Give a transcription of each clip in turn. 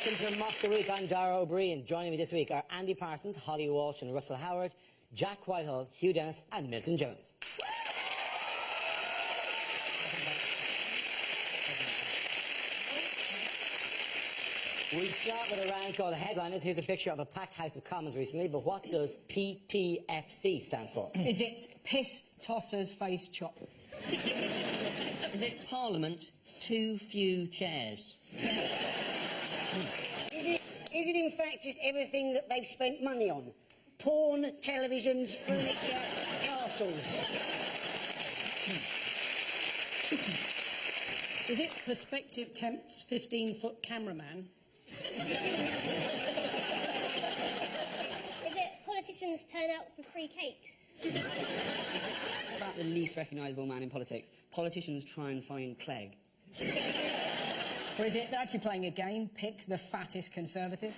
Welcome to Mock the Week. I'm Dara O'Brien. Joining me this week are Andy Parsons, Holly Walsh and Russell Howard, Jack Whitehall, Hugh Dennis and Milton Jones. We start with a round called Headliners. Here's a picture of a packed House of Commons recently, but what does PTFC stand for? Is it Pissed Tossers Face Chop? Is it Parliament, too few chairs? Is it in fact just everything that they've spent money on? Porn, televisions, furniture, castles. Is it Perspective Tempts 15-foot cameraman? Is it politicians turn out for free cakes? About the least recognisable man in politics. Politicians try and find Clegg. Or is it they're actually playing a game, pick the fattest Conservative?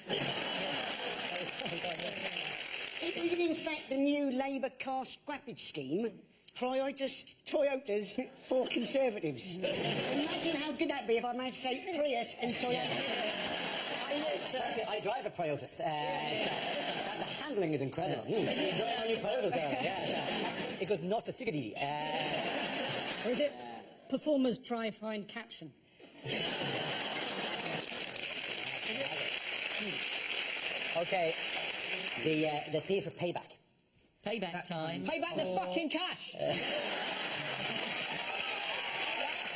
Is it in fact the new Labour car scrappage scheme? Toyotas for Conservatives. Imagine how good that'd be if I managed to say Prius and Toyota. I drive a Prius. The handling is incredible. You drive a new Prius there. It goes not to sickety. Or is it performers try find caption? Okay, the P for payback. Payback time. Pay back the fucking cash!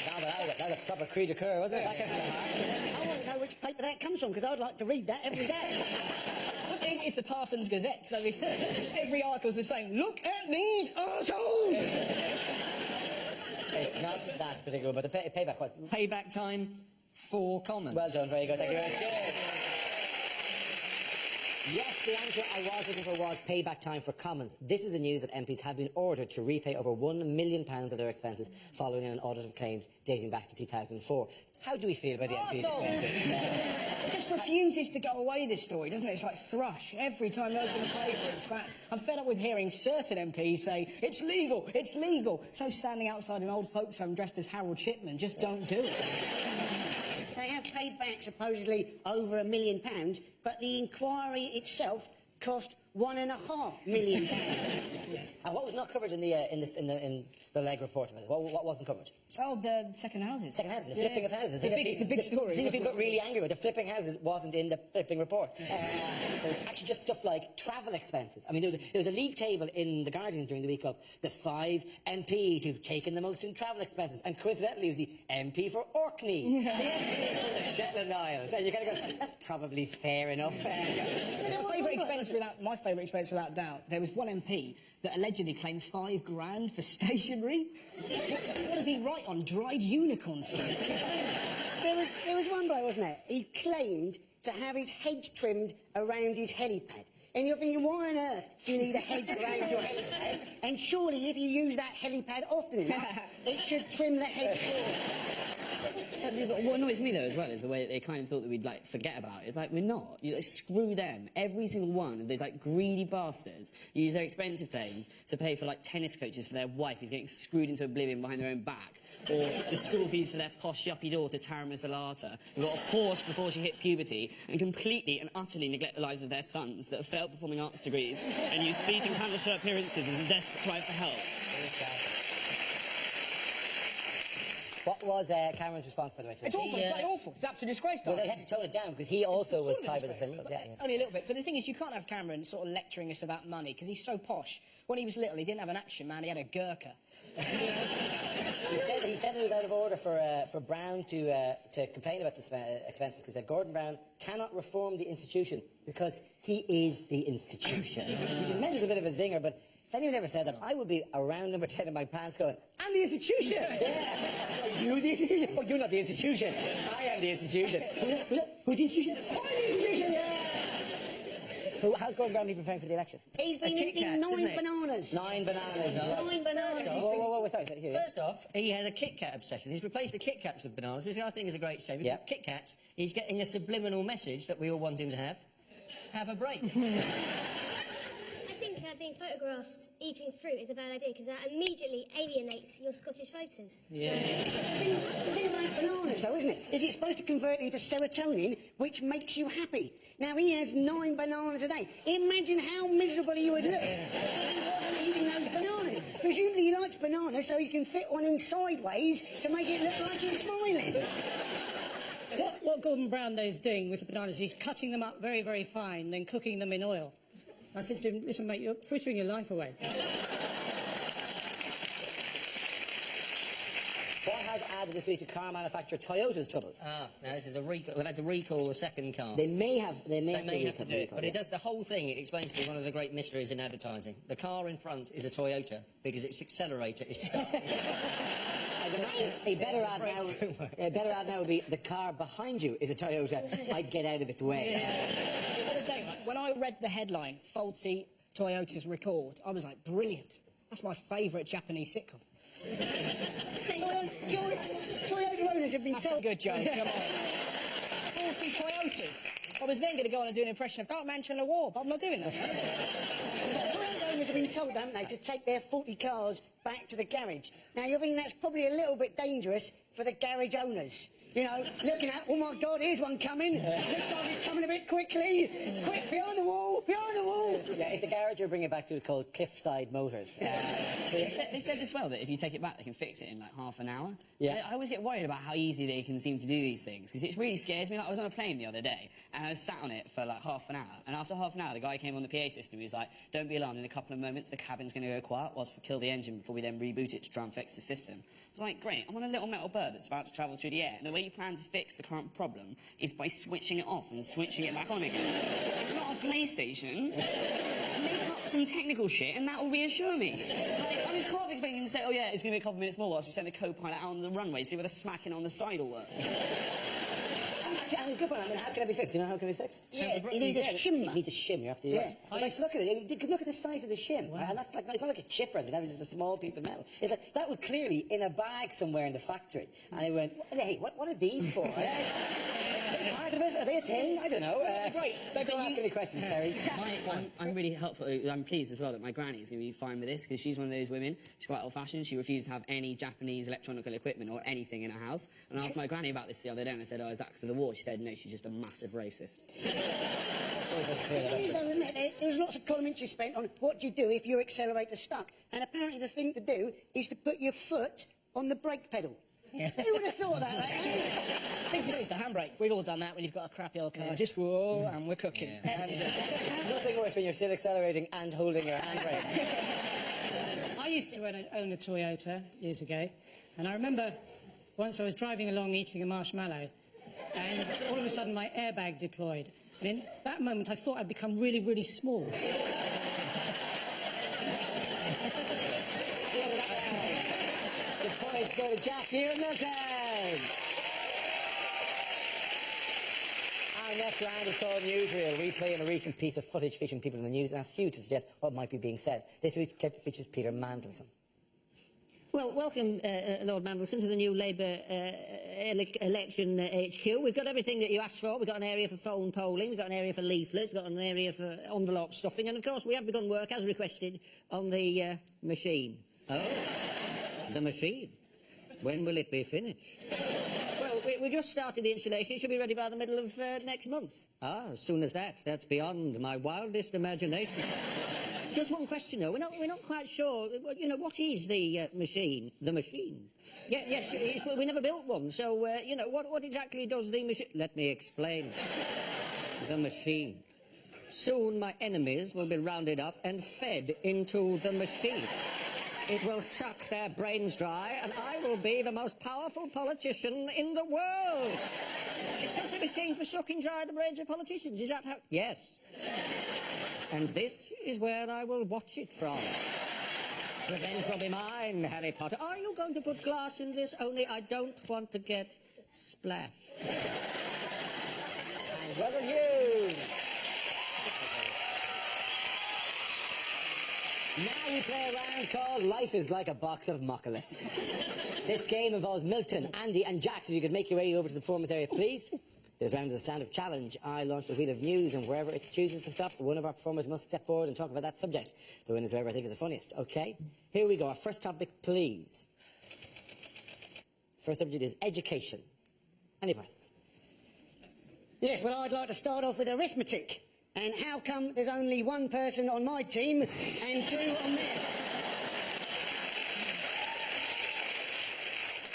That was a proper cri de coeur, wasn't it? That came from the heart. I want to know which paper that comes from, because I'd like to read that every day. It's the Parsons Gazette, so every article's the same. Look at these arseholes! Not that particular, but the payback what? Payback time for Commons. Well done, very good. Thank you very much. Yes, the answer I was looking for was payback time for Commons. This is the news that MPs have been ordered to repay over £1 million of their expenses following an audit of claims dating back to 2004. How do we feel about the MPs' expenses? It just refuses to go away, this story, doesn't it? It's like thrush. Every time you open the paper, it's crap. I'm fed up with hearing certain MPs say, it's legal, it's legal. So standing outside an old folks' home dressed as Harold Shipman, just don't do it. They have paid back supposedly over £1 million, but the inquiry itself cost £1.5 million. And what was not covered in the leg report about it? What wasn't covered? Oh, the second houses. Second houses, the flipping of houses. The big story. The thing that people got really angry with, the flipping houses wasn't in the flipping report. So it's actually just stuff like travel expenses. I mean, there was a league table in The Guardian during the week of the 5 MPs who've taken the most in travel expenses, and coincidentally it was the MP for Orkney, the MP for the Shetland Isles. And you kind of go, that's probably fair enough. My favourite expense without doubt, there was one MP that allegedly claimed £5 grand for stationery. What does he write on? Dried unicorns? There was one bloke, wasn't there? He claimed to have his hedge trimmed around his helipad. And you're thinking, why on earth do you need a hedge around your helipad? And surely if you use that helipad often enough, it should trim the hedge forward. What annoys me, though, as well, is the way that they kind of thought that we'd, like, forget about it. It's like, we're not. Screw them. Every single one of those, like, greedy bastards use their expensive claims to pay for, like, tennis coaches for their wife who's getting screwed into oblivion behind their own back, or the school fees for their posh, yuppie daughter, Tara Mazzolata, who got a Porsche before she hit puberty, and completely and utterly neglect the lives of their sons that have failed performing arts degrees and use fleeting panel show appearances as a desperate cry for help. What was Cameron's response, by the way, to it? It's awful, it's bloody awful. It's absolutely disgraceful. Well, they had to tone it down, because he also was tied by the same rules. Yeah. Only a little bit. But the thing is, you can't have Cameron sort of lecturing us about money, because he's so posh. When he was little, he didn't have an action man, he had a Gurkha. He said it was out of order for Brown to complain about the expenses, because Gordon Brown cannot reform the institution, because he is the institution. Which is meant as a bit of a zinger, but If anyone ever said that, I would be around number 10 in my pants going, I'm the institution! Yeah! You the institution? Oh, you're not the institution. I am the institution. Who's the institution? I'm the institution, yeah! How's Gordon Brown preparing for the election? He's been eating 9 bananas. 9 bananas. No. 9 bananas. Whoa, sorry, here. First off, he had a Kit Kat obsession. He's replaced the Kit Kats with bananas, which I think is a great shame. Yeah. Kit Kats, he's getting a subliminal message that we all want him to have. Have a break. I think being photographed eating fruit is a bad idea because that immediately alienates your Scottish voters. Yeah. The thing about bananas, though, isn't it? Is it's supposed to convert into serotonin, which makes you happy. Now, he has 9 bananas a day. Imagine how miserable he would look if he wasn't eating those bananas. Presumably he likes bananas so he can fit one in sideways to make it look like he's smiling. What Gordon Brown there is doing with the bananas, he's cutting them up very, very fine, then cooking them in oil. I said to him, listen, mate, you're frittering your life away. What has added this week to car manufacturer Toyota's troubles? Now this is a recall. They've had to recall the second car. They may have to do it, but it does the whole thing. It explains to me one of the great mysteries in advertising. The car in front is a Toyota because its accelerator is stuck. I'd imagine a better ad now would be the car behind you is a Toyota. I'd get out of its way. The other day, when I read the headline, faulty Toyota's record, I was like, brilliant. That's my favourite Japanese sitcom. Toyota owners have been That's told... a good joke, come on. Faulty Toyotas. I was then going to go on and do an impression of Can't mention the war, but I'm not doing that. Toyota owners have been told, haven't they, to take their faulty cars back to the garage. Now, you think that's probably a little bit dangerous for the garage owners. You know, looking at, oh my God, here's one coming. Looks like it's coming a bit quickly. Quick, behind the wall, behind the wall. Yeah, if the garage you're bringing it back to is called Cliffside Motors. They said as well that if you take it back, they can fix it in like half an hour. Yeah. I always get worried about how easy they can seem to do these things because it really scares me. Like, I was on a plane the other day and I was sat on it for like half an hour. And after half an hour, the guy came on the PA system. He was like, "Don't be alarmed. In a couple of moments, the cabin's going to go quiet whilst we kill the engine before we then reboot it to try and fix the system." I was like, "Great. I'm on a little metal bird that's about to travel through the air. And the way you plan to fix the current problem is by switching it off and switching it back on again. It's not a PlayStation. Make up some technical shit and that will reassure me." Like, I was half expecting to say, "Oh yeah, it's going to be a couple of minutes more whilst we send the co-pilot out on the runway to see whether smacking on the side will work." Actually, a good point. I mean, how can it be fixed? You know how it can be fixed? Yeah, you need a shim. You need a shim, you're absolutely right. But like, look at it. You could look at the size of the shim. Wow. And that's like, it's not like a chipper, that was just a small piece of metal. It's like, that was clearly in a bag somewhere in the factory. And they went, hey, what are these for? Are they part of it? Are they a thing? I don't know. Great. Don't ask any questions, Terry. I'm really helpful. I'm pleased as well that my granny is going to be fine with this because she's one of those women. She's quite old-fashioned. She refuses to have any Japanese electronic equipment or anything in her house. And I asked my granny about this the other day and I said, "Oh, is that because of the war?" She said, "No, she's just a massive racist." There was lots of commentary spent on what do you do if your accelerator's stuck. And apparently the thing to do is to put your foot on the brake pedal. Yeah. Who would have thought that? The thing to do is the handbrake. We've all done that when you've got a crappy old car. Just whoa, and we're cooking. Yeah. Nothing worse when you're still accelerating and holding your handbrake. I used to own a Toyota years ago, and I remember once I was driving along eating a marshmallow, and all of a sudden my airbag deployed. And in that moment I thought I'd become really, really small. The points go to Jack here in Milton. Our next round is called Newsreel, replaying a recent piece of footage featuring people in the news and asks you to suggest what might be being said. This week's clip features Peter Mandelson. Well, welcome, Lord Mandelson, to the new Labour election HQ. We've got everything that you asked for. We've got an area for phone polling, we've got an area for leaflets, we've got an area for envelope stuffing, and of course we have begun work, as requested, on the machine. Oh, the machine. When will it be finished? Well, we just started the installation. It should be ready by the middle of next month. Ah, as soon as that. That's beyond my wildest imagination. Just one question, though. We're not quite sure. You know, what is the machine? The machine? Yeah, yes, we never built one. So, you know, what exactly does the machine... Let me explain. The machine. Soon my enemies will be rounded up and fed into the machine. It will suck their brains dry, and I will be the most powerful politician in the world. It's just a big thing for sucking dry the brains of politicians. Is that how... Yes. And this is where I will watch it from. Revenge will be mine, Harry Potter. Are you going to put glass in this? Only I don't want to get splashed. And Robert Hughes. Now we play a round called Life is Like a Box of Mockolets. This game involves Milton, Andy and Jax. If you could make your way over to the performance area, please. This round is a stand-up challenge. I launch the wheel of news, and wherever it chooses to stop, one of our performers must step forward and talk about that subject. The winner is whoever I think is the funniest. OK? Here we go. Our first topic, please. First subject is education. Any persons? Yes, well, I'd like to start off with arithmetic. And how come there's only one person on my team and two on theirs?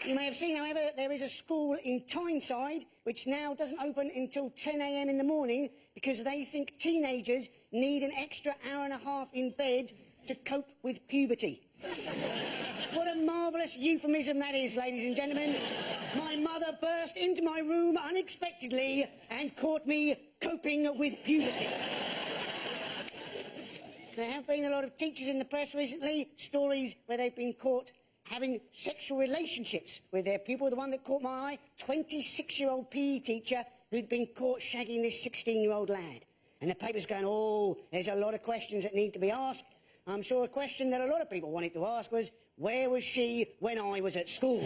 You may have seen, however, that there is a school in Tyneside which now doesn't open until 10 a.m. in the morning because they think teenagers need an extra hour and a half in bed to cope with puberty. What a marvellous euphemism that is, ladies and gentlemen. My mother burst into my room unexpectedly and caught me coping with puberty. There have been a lot of teachers in the press recently, stories where they've been caught having sexual relationships with their pupil. The one that caught my eye, 26-year-old PE teacher who'd been caught shagging this 16-year-old lad. And the paper's going, oh, there's a lot of questions that need to be asked. I'm sure a question that a lot of people wanted to ask was, where was she when I was at school?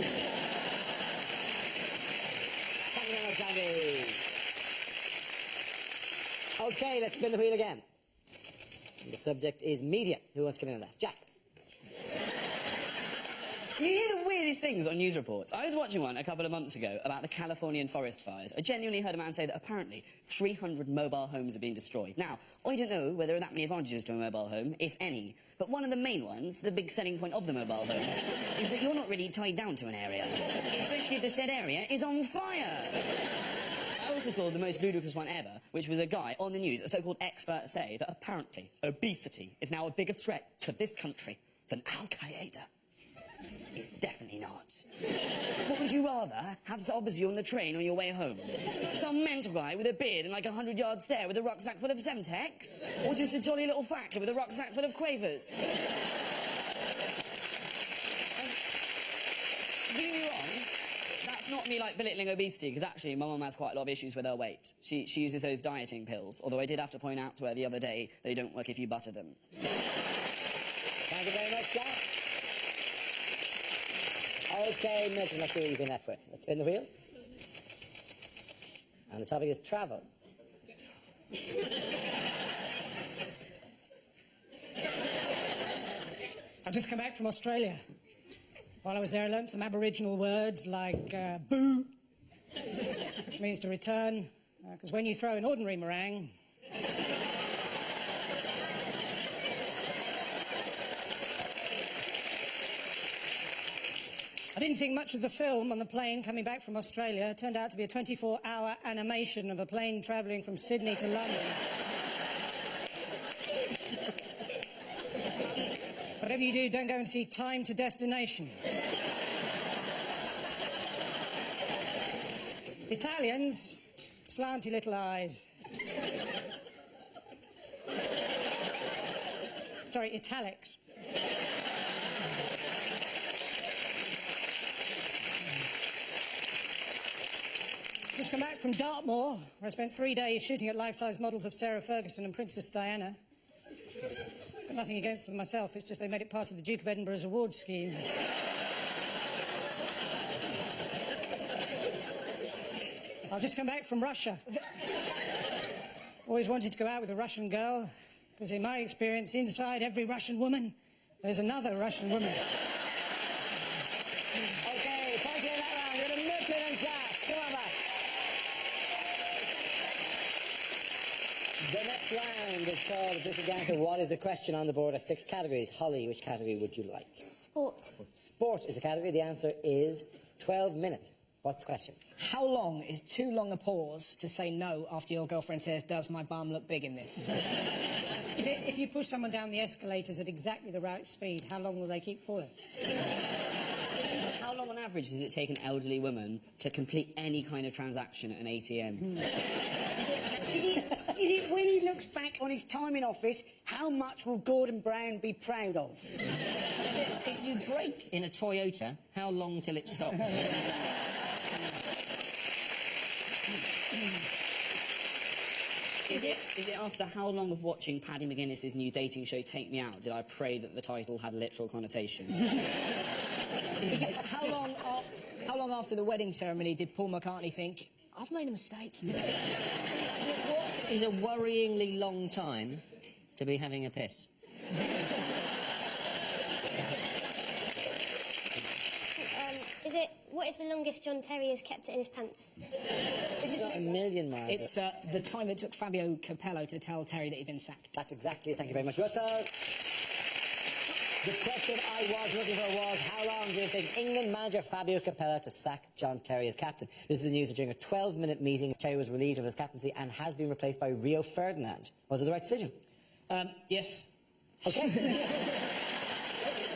Thank you very much, Andy. OK, let's spin the wheel again. The subject is media. Who wants to come in on that? Jack. You hear the weirdest things on news reports. I was watching one a couple of months ago about the Californian forest fires. I genuinely heard a man say that apparently 300 mobile homes are being destroyed. Now, I don't know whether there are that many advantages to a mobile home, if any, but one of the main ones, the big selling point of the mobile home, is that you're not really tied down to an area, especially if the said area is on fire. I also saw the most ludicrous one ever, which was a guy on the news, a so-called expert, say that apparently obesity is now a bigger threat to this country than Al-Qaeda. It's definitely not. What would you rather? Have sobbers you on the train on your way home? Some mental guy with a beard and like a 100-yard stare with a rucksack full of Semtex? Or just a jolly little factor with a rucksack full of quavers? Don't get me wrong, that's not me like belittling obesity, because actually my mum has quite a lot of issues with her weight. She uses those dieting pills, although I did have to point out to her the other day they don't work if you butter them. Thank you very much, Jack. OK, Milton, let's see what you've been left with. Let's spin the wheel. And the topic is travel. I've just come back from Australia. While I was there, I learnt some Aboriginal words like boo, which means to return, because when you throw an ordinary meringue... I didn't think much of the film on the plane coming back from Australia. It turned out to be a 24-hour animation of a plane travelling from Sydney to London. Whatever you do, don't go and see Time to Destination. Italians, slanty little eyes. Sorry, italics. Just come back from Dartmoor, where I spent 3 days shooting at life-size models of Sarah Ferguson and Princess Diana. Got nothing against them myself, it's just they made it part of the Duke of Edinburgh's awards scheme. I've just come back from Russia. Always wanted to go out with a Russian girl, because in my experience, inside every Russian woman, there's another Russian woman. OK, point in that round. You're to Milton and Jack. Come on back. The next round is called, if this is the answer, what is the question on the board of 6 categories? Holly, which category would you like? Sport. Sport is the category. The answer is 12 minutes. What's the question? How long is too long a pause to say no after your girlfriend says, does my bum look big in this? Is it if you push someone down the escalators at exactly the right speed, how long will they keep falling? How how long on average does it take an elderly woman to complete any kind of transaction at an ATM? Is it when he looks back on his time in office, how much will Gordon Brown be proud of? If you brake in a Toyota, how long till it stops? Is it after how long of watching Paddy McGuinness's new dating show Take Me Out did I pray that the title had literal connotations? How long after the wedding ceremony did Paul McCartney think, I've made a mistake? What is a worryingly long time to be having a piss? What is the longest John Terry has kept it in his pants? It's not a million miles. It's the time it took Fabio Capello to tell Terry that he'd been sacked. That's exactly it. Thank you very much, Russell. The question I was looking for was, how long did it take England manager Fabio Capello to sack John Terry as captain? This is the news that during a 12-minute meeting, Terry was relieved of his captaincy and has been replaced by Rio Ferdinand. Was it the right decision? Yes. Okay.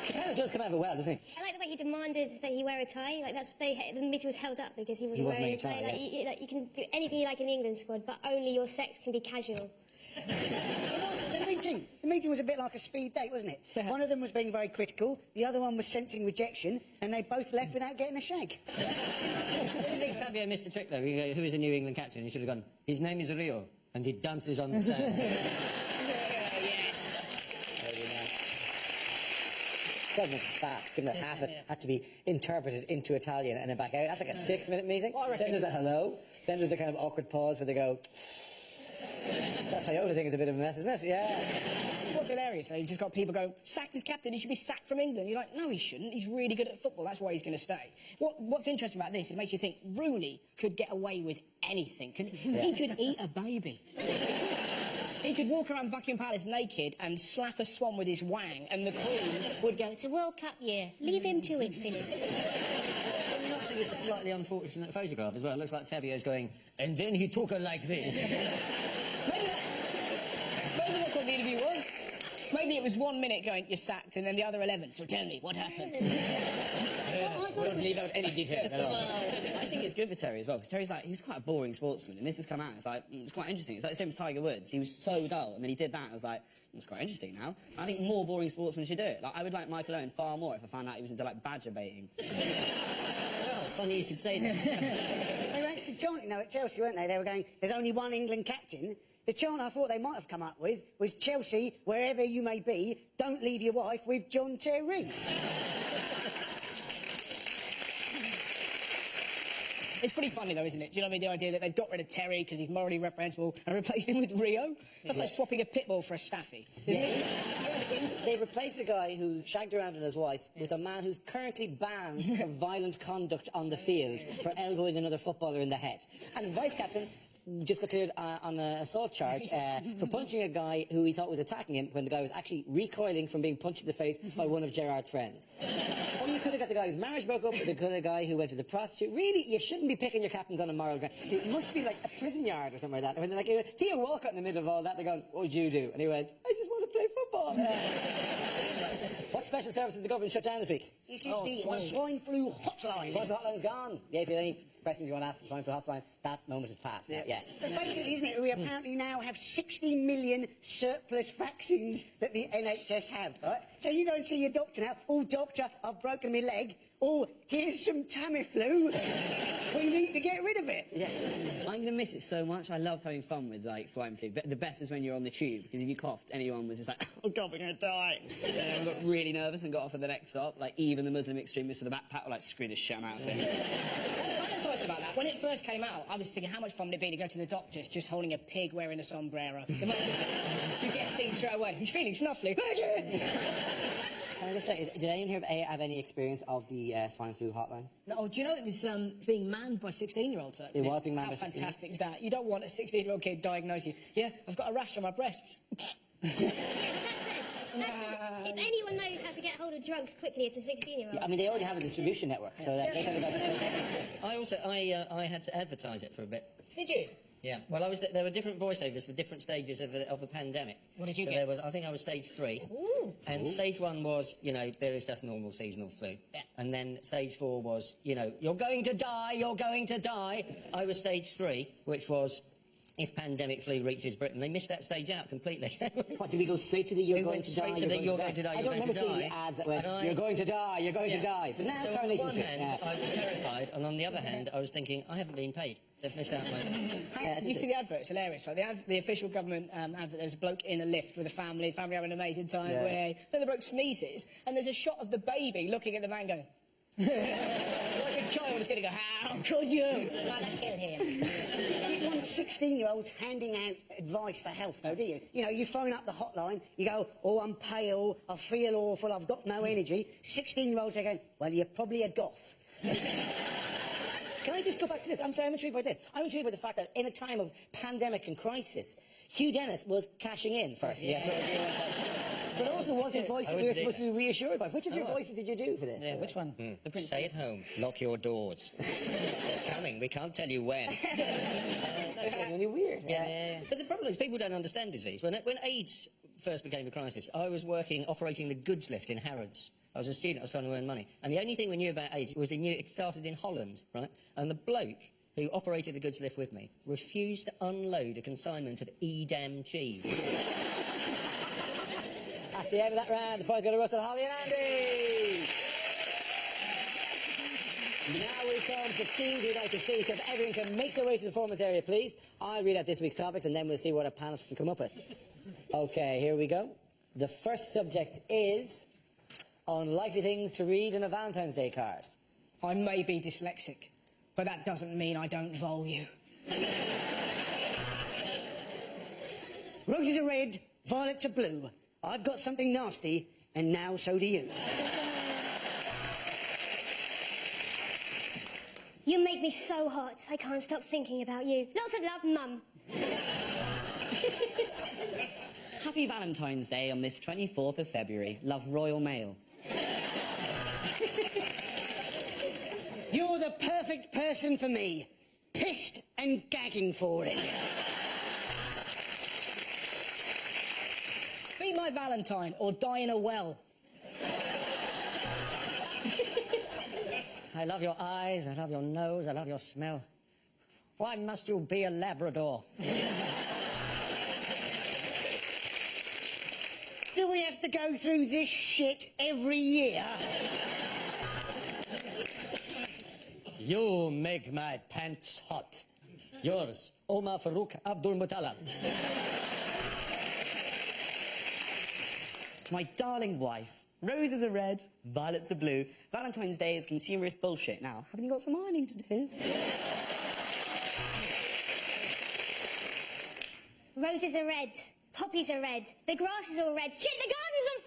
Capello does come out of it well, doesn't he? I like the way he demanded that he wear a tie. Like the meeting was held up because he wasn't wearing a tie. You can do anything you like in the England squad, but only your sex can be casual. The meeting was a bit like a speed date, wasn't it? One of them was being very critical, the other one was sensing rejection, and they both left without getting a shag. I think Fabio missed a trick, though. Who is the new England captain? He should have gone, his name is Rio, and he dances on the sand. Yes. Very nice. 12 minutes is fast, given that half it had to be interpreted into Italian and then back out. That's like a 6-minute meeting. Then there's a hello. Then there's the kind of awkward pause where they go... That Toyota thing is a bit of a mess, isn't it? Yeah. What's hilarious, though, you've just got people going, sacked as captain, he should be sacked from England. You're like, no, he shouldn't. He's really good at football. That's why he's going to stay. What's interesting about this, it makes you think Rooney could get away with anything. He could eat a baby. He could walk around Buckingham Palace naked and slap a swan with his wang, and the Queen would go, it's a World Cup year. Leave him to it, Philip. You not think it's a slightly unfortunate photograph as well? It looks like Fabio's going, and then he took her like this. Maybe that's what the interview was. Maybe it was 1 minute going, you're sacked, and then the other 11. So tell me, what happened? We don't leave out any details at all. I think it's good for Terry as well, because Terry's like, he was quite a boring sportsman, and this has come out, it's quite interesting. It's like the same as Tiger Woods. He was so dull, and then he did that, I was like, it's quite interesting now. I think more boring sportsmen should do it. Like, I would like Michael Owen far more if I found out he was into, like, badger baiting. Well, funny you should say that. They were actually chanting, though, at Chelsea, weren't they? They were going, there's only one England captain. The chant I thought they might have come up with was, Chelsea, wherever you may be, don't leave your wife with John Terry. It's pretty funny, though, isn't it? Do you know what I mean? The idea that they've got rid of Terry because he's morally reprehensible and replaced him with Rio? That's like swapping a pit bull for a staffy, isn't it? They replaced a guy who shagged around with his wife with a man who's currently banned for violent conduct on the field for elbowing another footballer in the head. And the vice-captain just got cleared on an assault charge for punching a guy who he thought was attacking him when the guy was actually recoiling from being punched in the face by one of Gerrard's friends. Or you could have got the guy whose marriage broke up, or you could have the guy who went to the prostitute. Really, you shouldn't be picking your captains on a moral ground. So it must be like a prison yard or something like that. When they're like, Theo Walcott in the middle of all that, they're going, what would you do? And he went, I just want to play football. What special services the government shut down this week? This is the swine flu hotline. Swine flu hotline's gone. Yeah, if you have any questions you want to ask the swine flu hotline, that moment is past now, yes. But basically, isn't it, we apparently now have 60 million surplus vaccines that the NHS have, right? So you go and see your doctor now, oh, doctor, I've broken my leg, oh, here's some Tamiflu, we need to get rid of it. Yeah. I'm going to miss it so much. I loved having fun with, like, swine flu. But the best is when you're on the tube, because if you coughed, anyone was just like, oh, God, we're going to die. And everyone got really nervous and got off at the next stop. Like, even the Muslim extremists with the backpack were like, screw this shit, I'm out of here. I'm sorry about that. When it first came out, I was thinking, how much fun would it be to go to the doctor's just holding a pig wearing a sombrero? You get seen straight away. He's feeling snuffly. Can I just say, did anyone here have any experience of the swine flu hotline? No, do you know it was being manned by 16-year-olds? It was being manned by 16-year-olds. How fantastic is that? You don't want a 16-year-old kid diagnosing you. Yeah, I've got a rash on my breasts. If anyone knows how to get hold of drugs quickly, it's a 16-year-old. Yeah, I mean, they already have a distribution network, so they kind of got... I had to advertise it for a bit. Did you? Yeah. Well, there were different voiceovers for different stages of the pandemic. What did you so get? I think I was stage 3. Ooh. And stage 1 was, you know, there is just normal seasonal flu. Yeah. And then stage 4 was, you know, you're going to die, you're going to die. I was stage 3, which was, if pandemic flu reaches Britain. They missed that stage out completely. What, did we go straight to the you're going to die, you're going to die, I don't remember seeing the ads that went, you're going to die, you're going to die. But now so Coronation on one Street. hand, I was terrified, and on the other hand, I was thinking, I haven't been paid. They've missed out my... Did you see the advert? It's hilarious, right? The official government advert, there's a bloke in a lift with a family having an amazing time, then the bloke sneezes, and there's a shot of the baby looking at the man going... like a child is going to go, how could you? Rather kill him. You don't want 16-year-olds handing out advice for health, though, do you? You know, you phone up the hotline, you go, oh, I'm pale, I feel awful, I've got no energy. 16-year-olds are going, well, you're probably a goth. Can I just go back to this? I'm sorry, I'm intrigued by this. I'm intrigued by the fact that in a time of pandemic and crisis, Hugh Dennis was cashing in, firstly. But also was the voice that we were supposed to be reassured by. Which of your voices did you do for this? Yeah, which one? The Prince. Stay at home. Lock your doors. It's coming. We can't tell you when. That's really weird. Yeah. But the problem is people don't understand disease. When AIDS first became a crisis, I was operating the goods lift in Harrods. I was a student, I was trying to earn money. And the only thing we knew about AIDS was it started in Holland, right? And the bloke who operated the goods lift with me refused to unload a consignment of Edam cheese. At the end of that round, the points go to Russell, Holly and Andy. Now we come to scenes we'd like to see, so if everyone can make their way to the performance area, please. I'll read out this week's topics and then we'll see what our panelists can come up with. OK, here we go. The first subject is unlikely things to read in a Valentine's Day card. I may be dyslexic, but that doesn't mean I don't vole you. Roses are red, violets are blue. I've got something nasty, and now so do you. You make me so hot, I can't stop thinking about you. Lots of love, Mum. Happy Valentine's Day on this 24th of February. Love, Royal Mail. You're the perfect person for me. Pissed and gagging for it. Be my Valentine or die in a well. I love your eyes, I love your nose, I love your smell. Why must you be a Labrador? Do we have to go through this shit every year? You make my pants hot. Yours, Omar Farouk Abdul Muttalib. To my darling wife, roses are red, violets are blue. Valentine's Day is consumerist bullshit. Now, haven't you got some ironing to do? Roses are red. Poppies are red. The grass is all red. Shit, the garden's on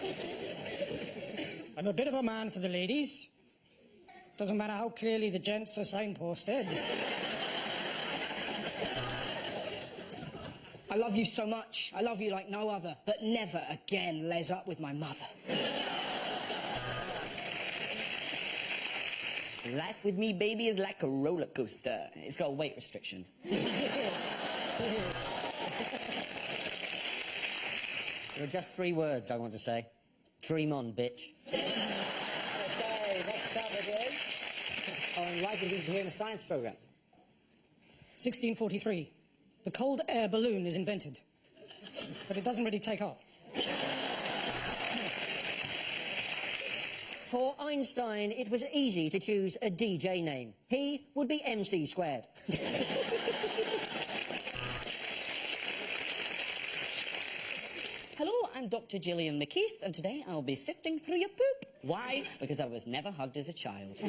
fire! I'm a bit of a man for the ladies. Doesn't matter how clearly the gents are signposted. I love you so much. I love you like no other. But never again les up with my mother. Life with me, baby, is like a roller coaster. It's got a weight restriction. There are just 3 words I want to say. Dream on, bitch. OK, next topic is unlikely things to hear in a science programme. 1643. The cold air balloon is invented. But it doesn't really take off. For Einstein, it was easy to choose a DJ name. He would be MC squared. Hello, I'm Dr. Gillian McKeith, and today I'll be sifting through your poop. Why? Because I was never hugged as a child.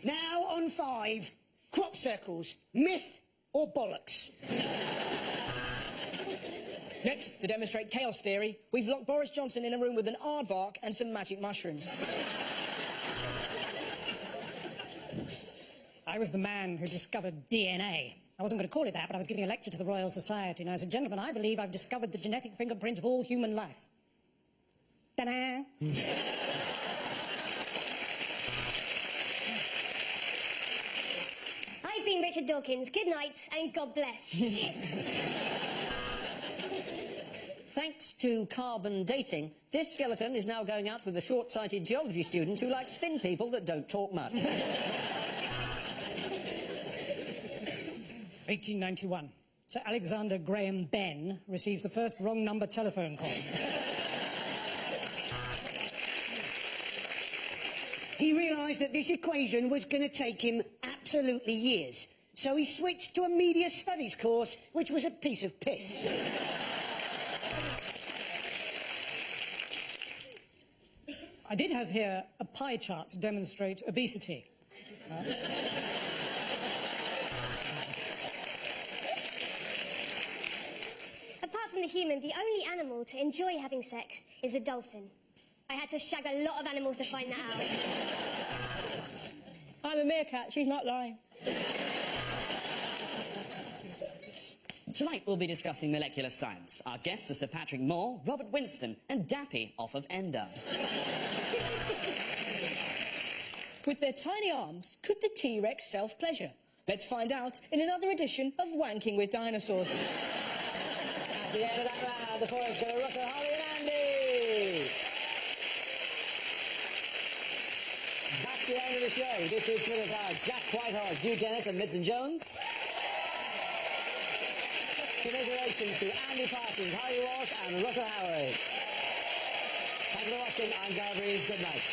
Now on 5. Crop circles. Myth or bollocks? Next, to demonstrate chaos theory, we've locked Boris Johnson in a room with an aardvark and some magic mushrooms. I was the man who discovered DNA. I wasn't going to call it that, but I was giving a lecture to the Royal Society, and I said, gentlemen, I believe I've discovered the genetic fingerprint of all human life. Ta-da! Richard Dawkins. Good night and God bless. Shit. Thanks to carbon dating, this skeleton is now going out with a short-sighted geology student who likes thin people that don't talk much. 1891. Sir Alexander Graham Benn receives the first wrong number telephone call. He realised that this equation was going to take him absolutely years. So he switched to a media studies course, which was a piece of piss. I did have here a pie chart to demonstrate obesity. Apart from the human, the only animal to enjoy having sex is a dolphin. I had to shag a lot of animals to find that out. I'm a meerkat, she's not lying. Tonight we'll be discussing molecular science. Our guests are Sir Patrick Moore, Robert Winston and Dappy off of N-Dubs. With their tiny arms, could the T-Rex self-pleasure? Let's find out in another edition of Wanking with Dinosaurs. At the end of that round, the points go to Russell, Holly and Andy. That's the end of the show. This week's winners are Jack Whitehall, Hugh Dennis and Vincent Jones. Commiserations to Andy Parsons, Harry Walsh and Russell Howard. Thank you for watching. I'm Garvey. Good night.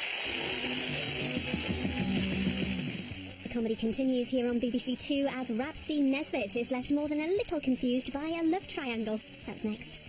The comedy continues here on BBC Two as Rapsy Nesbitt is left more than a little confused by a love triangle. That's next.